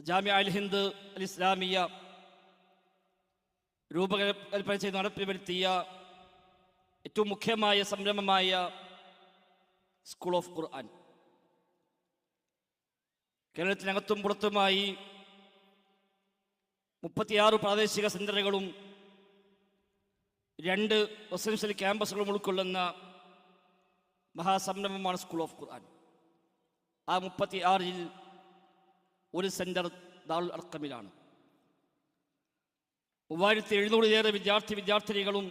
ജാമിഅ അൽ ഹിന്ദ് അൽ ഇസ്ലാമിയ രൂപകൽപ്പന ചെയ്ത് നടപ്പിൽ വരുത്തിയ ഏറ്റവും മുഖ്യമായ സംരംഭമായ സ്കൂൾ ഓഫ് ഖുർആൻ കേരളത്തിനകത്തും പുറത്തുമായി 36 പ്രാദേശിക സെൻ്ററുകളും 2 റെസിഡൻഷ്യൽ ക്യാമ്പസുകളും ഉൾക്കൊള്ളുന്ന മഹാസംരംഭമാണ് സ്കൂൾ ഓഫ് ഖുർആൻ. ആ 36-ൽ ഒരു സെൻറ്റർ ദാറുൽ അർഖമിലാണ്. 3700-ലേറെ വിദ്യാർത്ഥിനികളും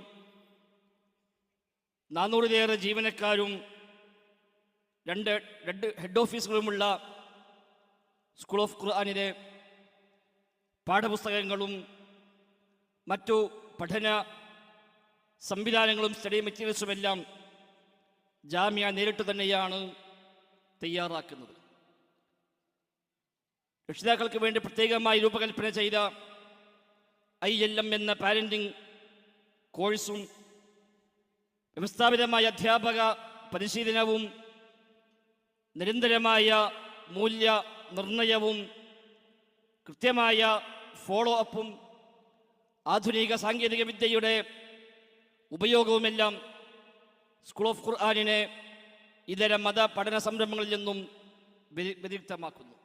400-ലേറെ ജീവനക്കാരും 2 ഹെഡ് ഓഫീസുകളുമുള്ള സ്കൂൾ ഓഫ് ഖുർആനിലെ പാഠപുസ്തകങ്ങളും മറ്റു പഠന സംവിധാനങ്ങളും സ്റ്റഡി മെറ്റീരിയൽസുമെല്ലാം ജാമിഅ നേരിട്ട് തന്നെയാണ് തയ്യാറാക്കുന്നത്. രക്ഷിതാക്കൾക്ക് വേണ്ടി പ്രത്യേകമായി രൂപകൽപ്പന ചെയ്ത ILM എന്ന പാരൻറ്റിംഗ് കോഴ്സും വ്യവസ്ഥാപിതമായ അധ്യാപക പരിശീലനവും നിരന്തരമായ മൂല്യ നിർണയവും കൃത്യമായ ഫോളോ അപ്പും ആധുനിക സാങ്കേതിക വിദ്യയുടെ ഉപയോഗവുമെല്ലാം സ്കൂൾ ഓഫ് ഖുർആനിനെ ഇതര മത പഠന സംരംഭങ്ങളിൽ നിന്നും വ്യതിരിക്തമാക്കുന്നു.